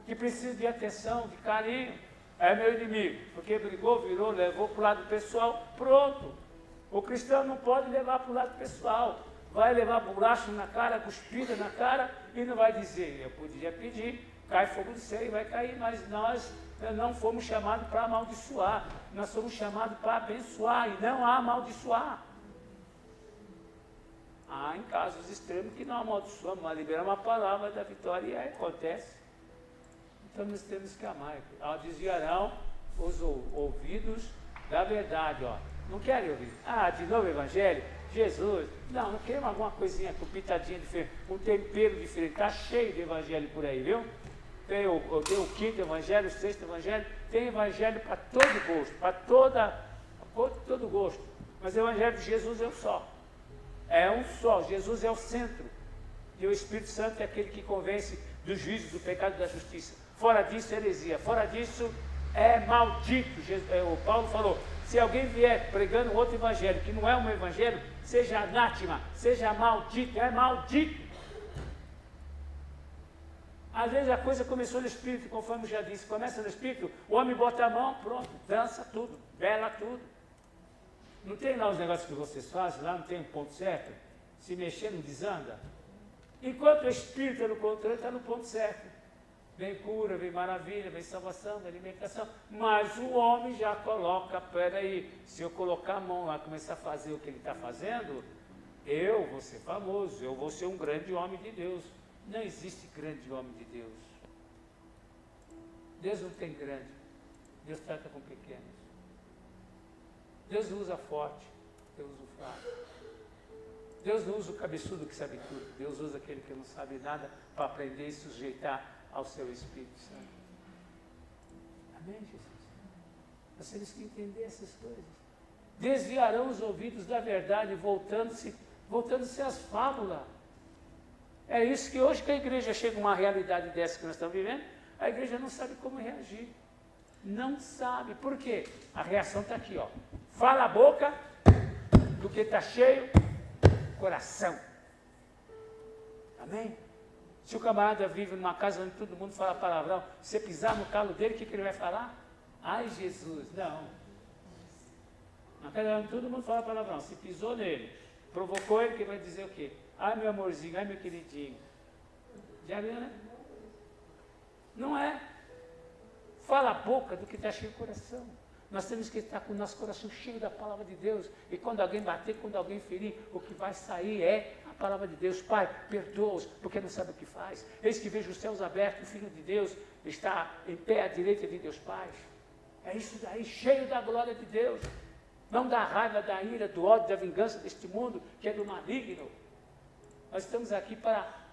S2: que precisam de atenção, de carinho. É meu inimigo, porque brigou, virou, levou para o lado pessoal, pronto. O cristão não pode levar para o lado pessoal. Vai levar bolacha na cara, cuspida na cara e não vai dizer, eu podia pedir, cai fogo do céu e vai cair, mas nós não fomos chamados para amaldiçoar, nós somos chamados para abençoar e não amaldiçoar. Há em casos extremos que não amaldiçoamos, mas liberamos a palavra da vitória e aí acontece. Então nós temos que amar. Desviarão os ouvidos da verdade. Não querem ouvir. De novo o evangelho? Jesus. Não queremos alguma coisinha com pitadinha diferente, um tempero diferente. Está cheio de evangelho por aí, viu? Tem o 5º evangelho, o 6º evangelho. Tem evangelho para todo gosto, para todo gosto. Mas o evangelho de Jesus é um só. É um só. Jesus é o centro. E o Espírito Santo é aquele que convence do juízo, do pecado e da justiça. Fora disso, heresia. Fora disso, é maldito. O Paulo falou, se alguém vier pregando outro evangelho, que não é um evangelho, seja anátema, seja maldito. É maldito. Às vezes a coisa começou no Espírito, conforme eu já disse. Começa no Espírito, o homem bota a mão, pronto, dança tudo, bela tudo. Não tem lá os negócios que vocês fazem, lá não tem um ponto certo? Se mexer não desanda? Enquanto o Espírito é no controle, está no ponto certo. Vem cura, vem maravilha, vem salvação, vem alimentação. Mas o homem já coloca, peraí, se eu colocar a mão lá e começar a fazer o que ele está fazendo, eu vou ser famoso, eu vou ser um grande homem de Deus. Não existe grande homem de Deus. Deus não tem grande. Deus trata com pequenos. Deus não usa forte. Deus usa o fraco. Deus não usa o cabeçudo que sabe tudo. Deus usa aquele que não sabe nada para aprender e sujeitar ao seu Espírito Santo. Amém, Jesus? Nós temos que entender essas coisas. Desviarão os ouvidos da verdade, voltando-se às fábulas. É isso que hoje que a igreja chega a uma realidade dessa que nós estamos vivendo, a igreja não sabe como reagir. Não sabe. Por quê? A reação está aqui, ó. Fala a boca do que está cheio, coração. Amém? Se o camarada vive numa casa onde todo mundo fala palavrão, você pisar no calo dele, o que ele vai falar? Ai, Jesus, não. Na casa onde todo mundo fala palavrão, se pisou nele, provocou ele, que vai dizer o quê? Ai, meu amorzinho, ai, meu queridinho. Já viu, né? Não é. Fala a boca do que está cheio o coração. Nós temos que estar com o nosso coração cheio da palavra de Deus. E quando alguém bater, quando alguém ferir, o que vai sair é a palavra de Deus. Pai, perdoa-os, porque não sabe o que faz. Eis que vejo os céus abertos, o Filho de Deus está em pé à direita de Deus Pai. É isso daí, cheio da glória de Deus. Não da raiva, da ira, do ódio, da vingança deste mundo, que é do maligno. Nós estamos aqui para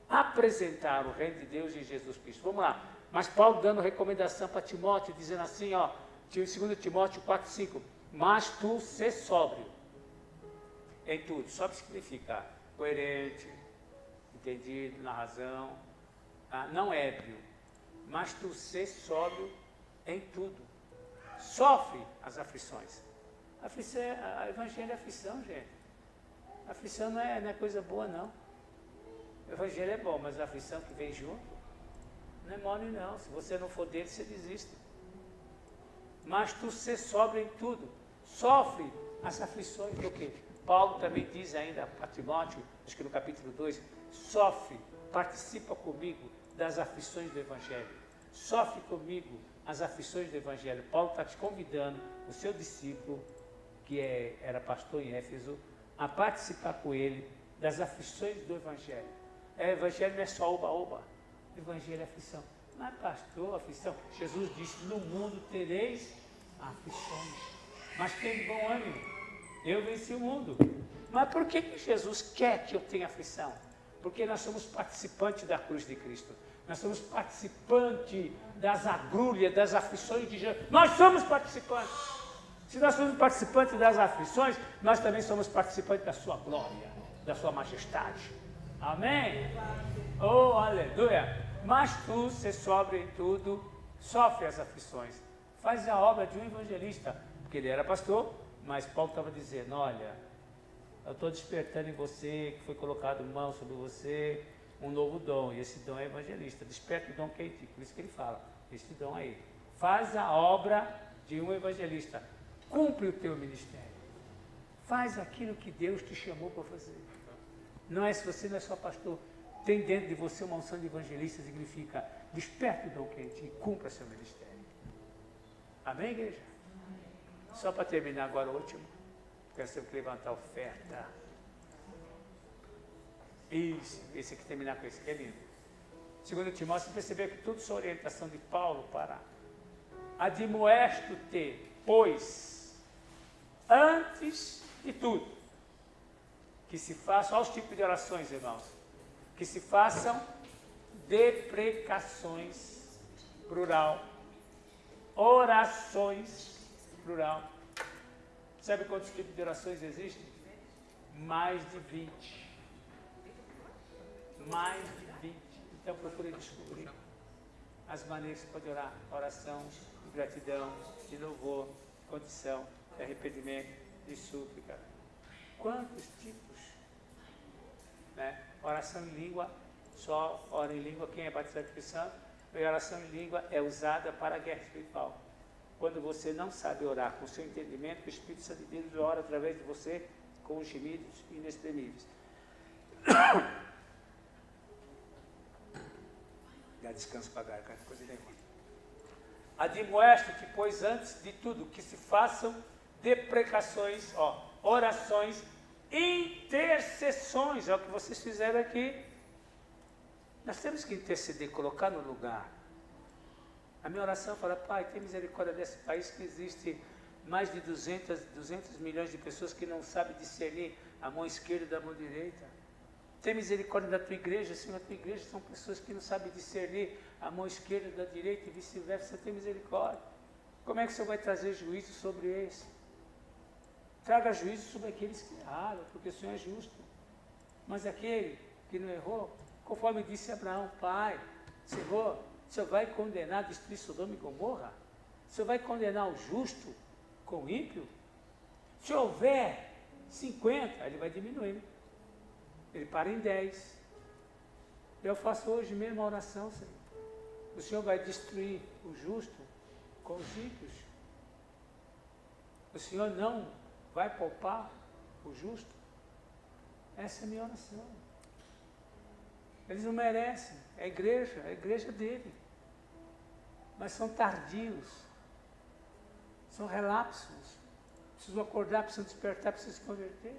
S2: apresentar o reino de Deus em Jesus Cristo. Vamos lá. Mas Paulo dando recomendação para Timóteo, dizendo assim, ó, em 2 Timóteo 4,5, mas tu sê sóbrio em tudo. Sóbrio significa coerente, entendido, na razão, não ébrio, mas tu sê sóbrio em tudo. Sofre as aflições. Aflição, a evangelho é aflição, gente. A aflição não é coisa boa, não. O evangelho é bom, mas a aflição que vem junto não é mole, não. Se você não for dele, você desiste. Mas tu se sóbrio em tudo. Sofre as aflições do quê? Paulo também diz ainda para Timóteo, acho que no capítulo 2, sofre, participa comigo das aflições do evangelho. Sofre comigo as aflições do evangelho. Paulo está te convidando, o seu discípulo, que era pastor em Éfeso, a participar com ele das aflições do evangelho. O evangelho não é só oba-oba. O evangelho é aflição. Mas pastor, aflição. Jesus disse, no mundo tereis aflições. Mas tem bom ânimo. Eu venci o mundo. Mas por que Jesus quer que eu tenha aflição? Porque nós somos participantes da cruz de Cristo. Nós somos participantes das agrulhas, das aflições de Jesus. Nós somos participantes. Se nós somos participantes das aflições, nós também somos participantes da sua glória, da sua majestade. Amém? Oh, aleluia! Mas tu, se sóbrio em tudo, sofre as aflições. Faz a obra de um evangelista. Porque ele era pastor, mas Paulo estava dizendo, olha, eu estou despertando em você, que foi colocado mão sobre você, um novo dom. E esse dom é evangelista. Desperta o dom que é em ti. Por isso que ele fala, esse dom aí. Faz a obra de um evangelista. Cumpre o teu ministério. Faz aquilo que Deus te chamou para fazer. Não é, se você não é só pastor, tem dentro de você uma unção de evangelista, significa desperta o dom que é em ti e cumpra seu ministério. Amém, igreja? Só para terminar agora o último, quero sempre levantar a oferta. Isso, esse aqui, terminar com esse que é lindo. 2 Timóteo, você percebeu que tudo sua orientação de Paulo para admoesto-te, pois, antes de tudo, que se façam, olha os tipos de orações, irmãos, que se façam deprecações, plural, orações, plural. Sabe quantos tipos de orações existem? Mais de 20. Mais de 20. Então procure descobrir as maneiras que você pode orar. Oração de gratidão, de louvor, de condição, de arrependimento, de súplica. Quantos tipos? Né? Oração em língua, só ora em língua quem é batizado com o Espírito Santo. E oração em língua é usada para a guerra espiritual. Quando você não sabe orar com o seu entendimento, o Espírito Santo de Deus ora através de você com os gemidos inexprimíveis. Dá descanso para a garganta, coisa nenhuma. Admoesto-te, pois, antes de tudo, que se façam deprecações, orações, intercessões, é o que vocês fizeram aqui. Nós temos que interceder, colocar no lugar. A minha oração fala, Pai, tem misericórdia desse país que existe mais de 200 milhões de pessoas que não sabem discernir a mão esquerda da mão direita. Tem misericórdia da tua igreja, Senhor, a tua igreja são pessoas que não sabem discernir a mão esquerda da direita e vice-versa. Tem misericórdia. Como é que o Senhor vai trazer juízo sobre esse? Traga juízo sobre aqueles que erraram, porque o Senhor é justo. Mas aquele que não errou, conforme disse Abraão, Pai, Senhor, o Senhor vai condenar, destruir Sodoma e Gomorra? O Senhor vai condenar o justo com o ímpio? Se houver 50, ele vai diminuindo. Ele para em 10. Eu faço hoje mesmo a oração, Senhor. O Senhor vai destruir o justo com os ímpios? O Senhor não vai poupar o justo? Essa é a minha oração. Eles não merecem, é a igreja dele. Mas são tardios, são relapsos. Precisam acordar, precisam despertar, precisam se converter.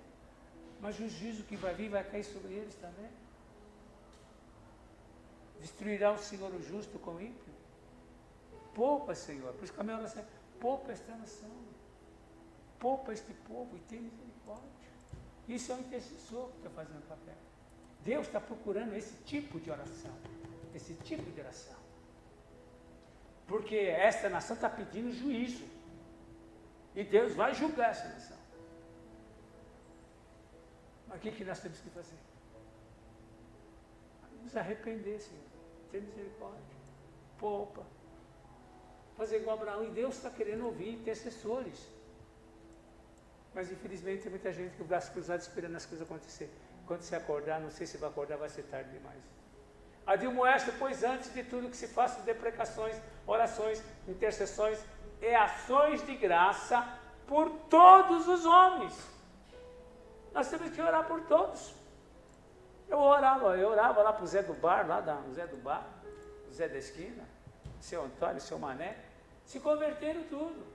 S2: Mas o juízo que vai vir vai cair sobre eles também. Destruirá o Senhor o justo com o ímpio? Poupa, Senhor. Por isso que a minha oração é, poupa esta nação. Poupa este povo e tem misericórdia. Isso é um intercessor que está fazendo o papel. Deus está procurando esse tipo de oração. Esse tipo de oração. Porque esta nação está pedindo juízo. E Deus vai julgar essa nação. Mas o que nós temos que fazer? Nos arrepender, Senhor. Ter misericórdia. Poupa. Fazer igual Abraão. E Deus está querendo ouvir intercessores. Mas infelizmente tem muita gente com o braço cruzado esperando as coisas acontecerem. Quando você acordar, não sei se vai acordar, vai ser tarde demais. Admoesta, pois, antes de tudo que se faça deprecações, orações, intercessões e ações de graça por todos os homens. Nós temos que orar por todos. Eu orava lá para o Zé do Bar, o Zé da esquina, o seu Antônio, o seu Mané, se converteram tudo.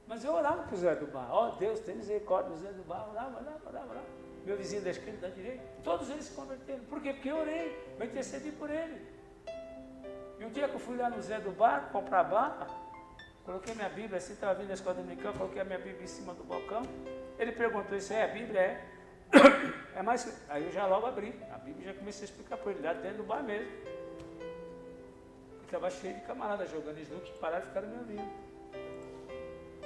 S2: Mas eu orava para o Zé do Bar, Deus, tem misericórdia do Zé do Bar, orava. Meu vizinho da esquerda e da direita, todos eles se converteram. Por quê? Porque eu orei, eu intercedi por ele. E um dia que eu fui lá no Zé do Bar, comprar barra, coloquei minha Bíblia, assim, estava vindo da escola dominicana, coloquei a minha Bíblia em cima do balcão. Ele perguntou, isso é a Bíblia? É. É mais. Aí eu já logo abri, a Bíblia já comecei a explicar para ele, lá dentro do bar mesmo. Estava cheio de camaradas jogando snook, que pararam e ficaram me ouvindo.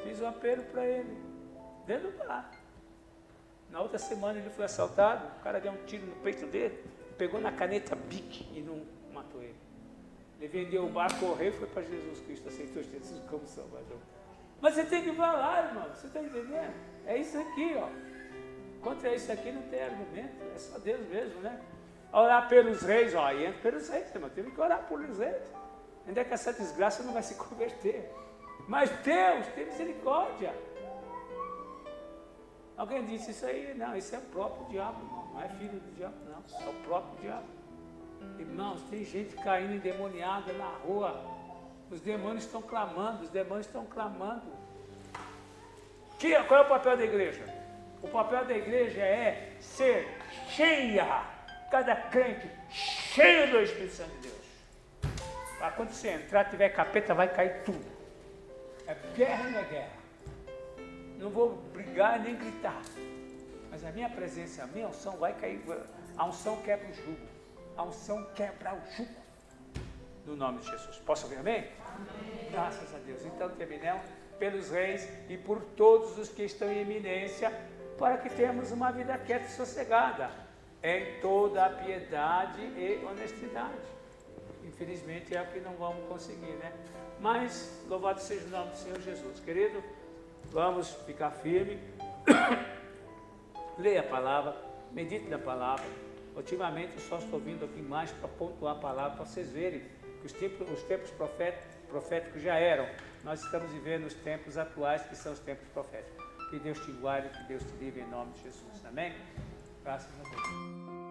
S2: Fiz um apelo para ele, dentro do bar. Na outra semana ele foi assaltado, o cara deu um tiro no peito dele, pegou na caneta Bic e não matou ele. Ele vendeu o bar, correu e foi para Jesus Cristo, aceitou Jesus como Salvador. Mas você tem que falar, irmão, você está entendendo? É isso aqui, Contra isso aqui não tem argumento, é só Deus mesmo, né? Orar pelos reis, entra pelos reis, irmão, temos que orar pelos reis. Ainda que essa desgraça não vai se converter. Mas Deus tem misericórdia. Alguém disse isso aí? Não, isso é o próprio diabo, irmão. Não é filho do diabo, não. É o próprio diabo. Irmãos, tem gente caindo endemoniada na rua. Os demônios estão clamando, Qual é o papel da igreja? O papel da igreja é ser cheia, cada crente cheio do Espírito Santo de Deus. Para quando você entrar, tiver capeta, vai cair tudo. É guerra, não é guerra. Não vou brigar nem gritar. Mas a minha presença, a minha unção vai cair. A unção quebra o jugo. A unção quebra o jugo. No nome de Jesus. Posso ouvir amém? Amém. Graças a Deus. Então terminamos pelos reis e por todos os que estão em eminência, para que tenhamos uma vida quieta e sossegada, em toda a piedade e honestidade. Infelizmente é o que não vamos conseguir, né? Mas louvado seja o nome do Senhor Jesus. Querido, vamos ficar firme. Leia a palavra, medite na palavra. Ultimamente eu só estou vindo aqui mais para pontuar a palavra, para vocês verem que os tempos proféticos já eram. Nós estamos vivendo os tempos atuais, que são os tempos proféticos. Que Deus te guarde, que Deus te livre em nome de Jesus. Amém? Graças a Deus.